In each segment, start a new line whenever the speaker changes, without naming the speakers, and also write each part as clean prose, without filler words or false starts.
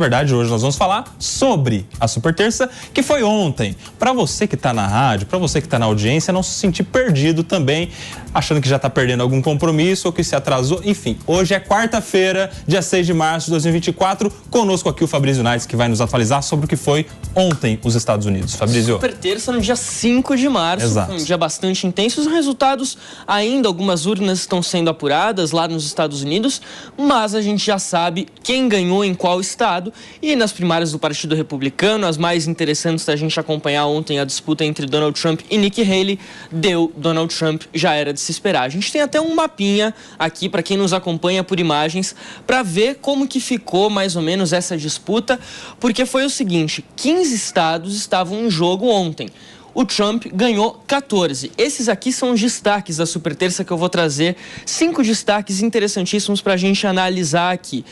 Na verdade, hoje nós vamos falar sobre a Super Terça, que foi ontem. Para você que está na rádio, para você que está na audiência, não se sentir perdido também, achando que já está perdendo algum compromisso ou que se atrasou. Enfim, hoje é quarta-feira, dia 6 de março de 2024. Conosco aqui o Fabrício Naitz, que vai nos atualizar sobre o que foi ontem os Estados Unidos. Fabrício.
Super Terça no dia 5 de março.
Exato.
Um dia bastante intenso. Os resultados ainda, algumas urnas estão sendo apuradas lá nos Estados Unidos, mas a gente já sabe quem ganhou em qual estado. E nas primárias do Partido Republicano, as mais interessantes da gente acompanhar ontem, a disputa entre Donald Trump e Nikki Haley, deu Donald Trump, já era de se esperar. A gente tem até um mapinha aqui para quem nos acompanha por imagens, para ver como que ficou mais ou menos essa disputa, porque foi o seguinte, 15 estados estavam em jogo ontem. O Trump ganhou 14. Esses aqui são os destaques da Super Terça que eu vou trazer. 5 destaques interessantíssimos para a gente analisar aqui.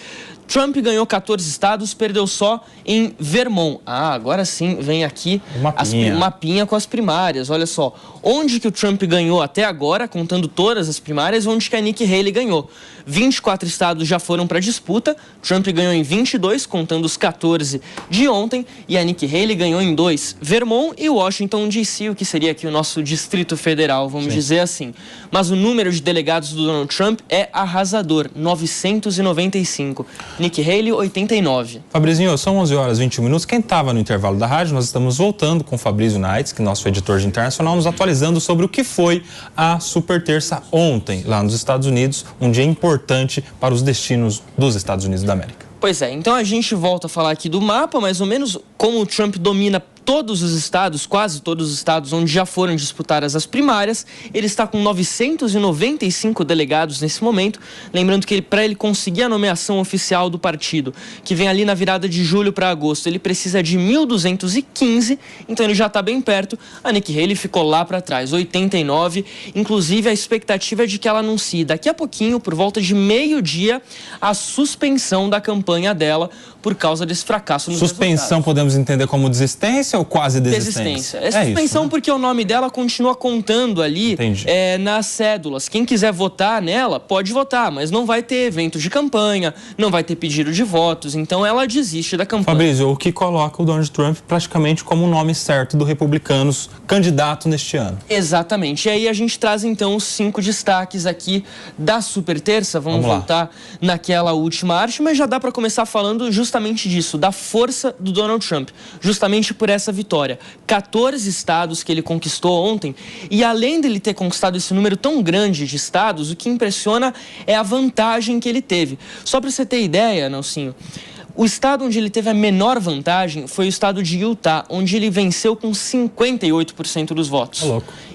Trump ganhou 14 estados, perdeu só em Vermont. Ah, agora sim, vem aqui o mapinha com as primárias. Olha só, onde que o Trump ganhou até agora, contando todas as primárias, onde que a Nikki Haley ganhou. 24 estados já foram para disputa, Trump ganhou em 22, contando os 14 de ontem, e a Nikki Haley ganhou em 2. Vermont e Washington DC, o que seria aqui o nosso Distrito Federal, vamos dizer assim. Mas o número de delegados do Donald Trump é arrasador, 995. Nikki Haley, 89.
Fabrizinho, são 11 horas e 21 minutos. Quem estava no intervalo da rádio, nós estamos voltando com o Fabrício Naitz, que é nosso editor de internacional, nos atualizando sobre o que foi a Super Terça ontem, lá nos Estados Unidos, um dia importante para os destinos dos Estados Unidos da América.
Pois é, então a gente volta a falar aqui do mapa, mais ou menos como o Trump domina todos os estados, quase todos os estados onde já foram disputadas as primárias. Ele está com 995 delegados nesse momento. Lembrando que para ele conseguir a nomeação oficial do partido, que vem ali na virada de julho para agosto, ele precisa de 1.215, então ele já está bem perto. A Nikki Haley ficou lá para trás, 89. Inclusive, a expectativa é de que ela anuncie daqui a pouquinho, por volta de meio-dia, a suspensão da campanha dela por causa desse fracasso nos
Suspensão
resultados.
Podemos entender como desistência ou quase desistência?
É suspensão
isso, né?
porque o nome dela continua contando ali nas cédulas. Quem quiser votar nela, pode votar, mas não vai ter evento de campanha, não vai ter pedido de votos, então ela desiste da campanha.
Fabrício, o que coloca o Donald Trump praticamente como o nome certo do Republicanos candidato neste ano.
Exatamente. E aí a gente traz então os 5 destaques aqui da Super Terça. Vamos voltar naquela última arte, mas já dá para começar falando justamente disso, da força do Donald Trump, justamente por essa vitória. 14 estados que ele conquistou ontem, e além dele ter conquistado esse número tão grande de estados, o que impressiona é a vantagem que ele teve. Só para você ter ideia, Nelsinho, o estado onde ele teve a menor vantagem foi o estado de Utah, onde ele venceu com 58% dos votos.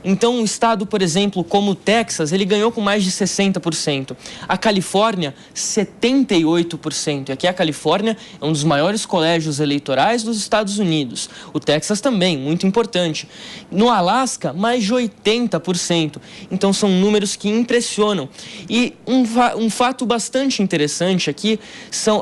Então, um estado, por exemplo, como o Texas, ele ganhou com mais de 60%. A Califórnia, 78%. E aqui a Califórnia é um dos maiores colégios eleitorais dos Estados Unidos. O Texas também, muito importante. No Alasca, mais de 80%. Então, são números que impressionam. E um fato bastante interessante aqui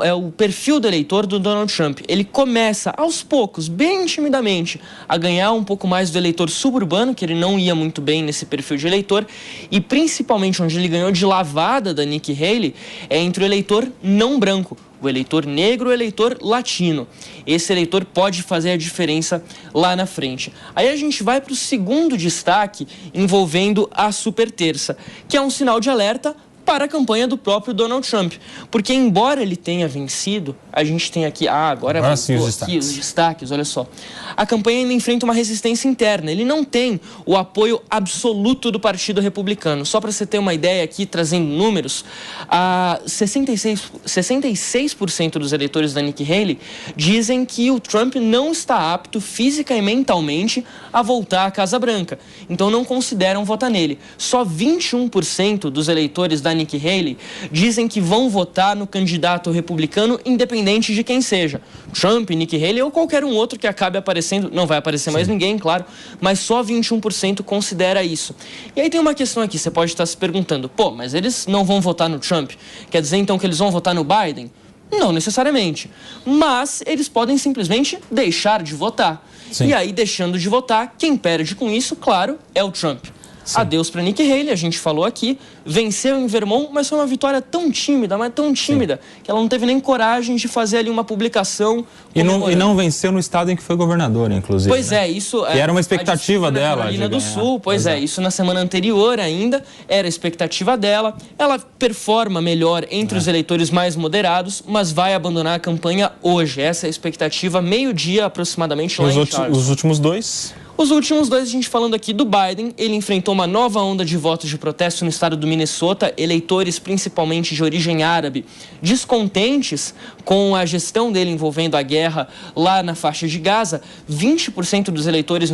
é o perfil do eleitor do Donald Trump. Ele começa aos poucos, bem timidamente, a ganhar um pouco mais do eleitor suburbano, que ele não ia muito bem nesse perfil de eleitor, e principalmente onde ele ganhou de lavada da Nikki Haley é entre o eleitor não branco, o eleitor negro, o eleitor latino. Esse eleitor pode fazer a diferença lá na frente. Aí a gente vai para o segundo destaque envolvendo a Super Terça, que é um sinal de alerta para a campanha do próprio Donald Trump. Porque, embora ele tenha vencido, a gente tem aqui... agora
sim, os
destaques, olha só. A campanha ainda enfrenta uma resistência interna. Ele não tem o apoio absoluto do Partido Republicano. Só para você ter uma ideia aqui, trazendo números, 66% dos eleitores da Nikki Haley dizem que o Trump não está apto física e mentalmente a voltar à Casa Branca. Então, não consideram votar nele. Só 21% dos eleitores da Nikki Haley dizem que vão votar no candidato republicano independente de quem seja. Trump, Nikki Haley ou qualquer um outro que acabe aparecendo. Não vai aparecer mais ninguém, claro, mas só 21% considera isso. E aí tem uma questão aqui, você pode estar se perguntando, mas eles não vão votar no Trump? Quer dizer então que eles vão votar no Biden? Não necessariamente, mas eles podem simplesmente deixar de votar. E aí, deixando de votar, quem perde com isso, claro, é o Trump. Sim. Adeus para Nikki Haley, a gente falou aqui, venceu em Vermont, mas foi uma vitória tão tímida, que ela não teve nem coragem de fazer ali uma publicação.
E não venceu no estado em que foi governadora, inclusive.
Pois é, isso...
E era uma expectativa dela.
Carolina do Sul, pois é, isso na semana anterior ainda era a expectativa dela. Ela performa melhor entre os eleitores mais moderados, mas vai abandonar a campanha hoje. Essa é a expectativa, meio-dia aproximadamente, lá em Charleston.
Os últimos dois?
Os últimos dois, a gente falando aqui do Biden, ele enfrentou uma nova onda de votos de protesto no estado do Minnesota, eleitores principalmente de origem árabe, descontentes com a gestão dele envolvendo a guerra lá na faixa de Gaza. 20% dos eleitores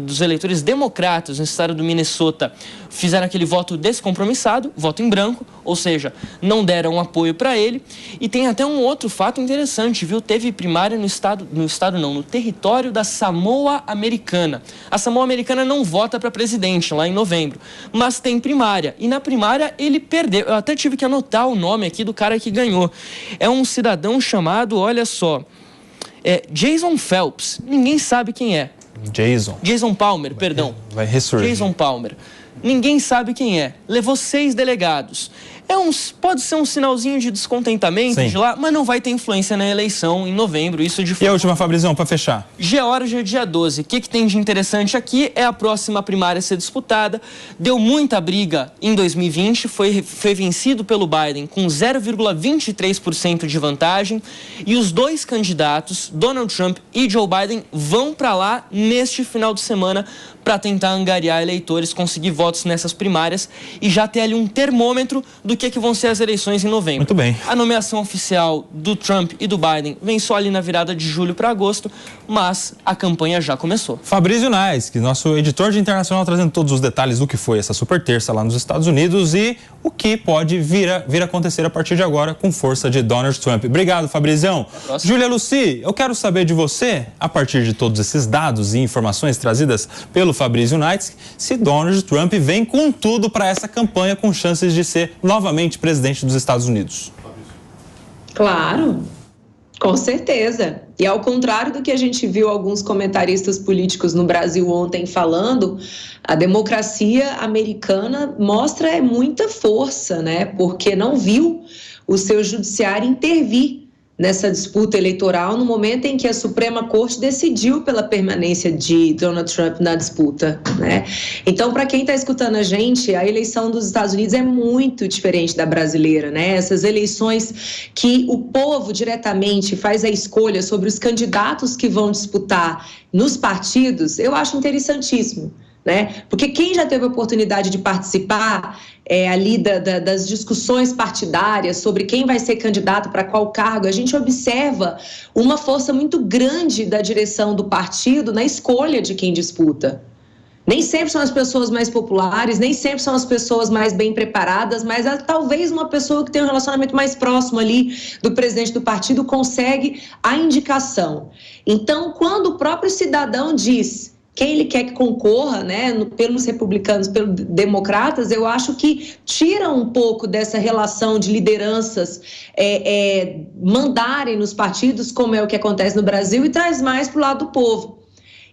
dos eleitores democratas no estado do Minnesota fizeram aquele voto descompromissado, voto em branco, ou seja, não deram apoio para ele. E tem até um outro fato interessante, viu? Teve primária no território da Samoa Americana. A Samoa Americana não vota para presidente lá em novembro, mas tem primária. E na primária ele perdeu. Eu até tive que anotar o nome aqui do cara que ganhou. É um cidadão chamado, olha só, Jason Phelps. Ninguém sabe quem é. Jason Palmer, perdão.
Vai ressurgir.
Jason Palmer. Ninguém sabe quem é. Levou 6 delegados. Pode ser um sinalzinho de descontentamento de lá, mas não vai ter influência na eleição em novembro. Isso de
E a última, Fabrizão, para fechar?
Geórgia, dia 12. O que tem de interessante aqui é a próxima primária a ser disputada. Deu muita briga em 2020, foi vencido pelo Biden com 0,23% de vantagem. E os dois candidatos, Donald Trump e Joe Biden, vão para lá neste final de semana para tentar angariar eleitores, conseguir votos nessas primárias e já ter ali um termômetro do que vão ser as eleições em novembro.
Muito bem.
A nomeação oficial do Trump e do Biden vem só ali na virada de julho para agosto, mas a campanha já começou.
Fabrício Naes, nosso editor de internacional, trazendo todos os detalhes do que foi essa super terça lá nos Estados Unidos e o que pode vir a acontecer a partir de agora com força de Donald Trump. Obrigado, Fabrizão. Júlia Lucy, eu quero saber de você, a partir de todos esses dados e informações trazidas pelo Fabrício Naes, se Donald Trump vem com tudo para essa campanha com chances de ser novamente presidente dos Estados Unidos.
Claro, com certeza. E ao contrário do que a gente viu alguns comentaristas políticos no Brasil ontem falando, a democracia americana mostra muita força, né? Porque não viu o seu judiciário intervir nessa disputa eleitoral no momento em que a Suprema Corte decidiu pela permanência de Donald Trump na disputa, né? Então, para quem está escutando a gente, a eleição dos Estados Unidos é muito diferente da brasileira, né? Essas eleições que o povo diretamente faz a escolha sobre os candidatos que vão disputar nos partidos, eu acho interessantíssimo, né? Porque quem já teve a oportunidade de participar ali das discussões partidárias sobre quem vai ser candidato para qual cargo, a gente observa uma força muito grande da direção do partido na escolha de quem disputa. Nem sempre são as pessoas mais populares, nem sempre são as pessoas mais bem preparadas, mas talvez uma pessoa que tem um relacionamento mais próximo ali do presidente do partido consegue a indicação. Então, quando o próprio cidadão diz quem ele quer que concorra, né, pelos republicanos, pelos democratas, eu acho que tira um pouco dessa relação de lideranças mandarem nos partidos, como é o que acontece no Brasil, e traz mais para o lado do povo.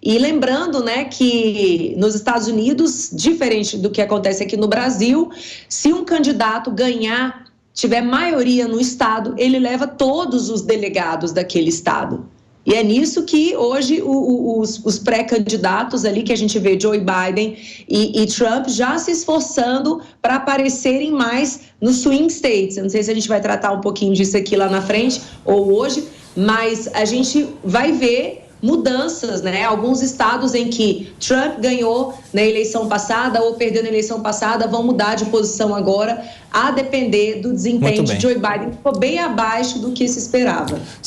E lembrando, né, que nos Estados Unidos, diferente do que acontece aqui no Brasil, se um candidato ganhar, tiver maioria no estado, ele leva todos os delegados daquele estado. E é nisso que hoje os pré-candidatos ali, que a gente vê Joe Biden e Trump já se esforçando para aparecerem mais nos swing states. Eu não sei se a gente vai tratar um pouquinho disso aqui lá na frente ou hoje, mas a gente vai ver mudanças, né? Alguns estados em que Trump ganhou na eleição passada ou perdeu na eleição passada vão mudar de posição agora, a depender do desempenho de Joe Biden, que ficou bem abaixo do que se esperava.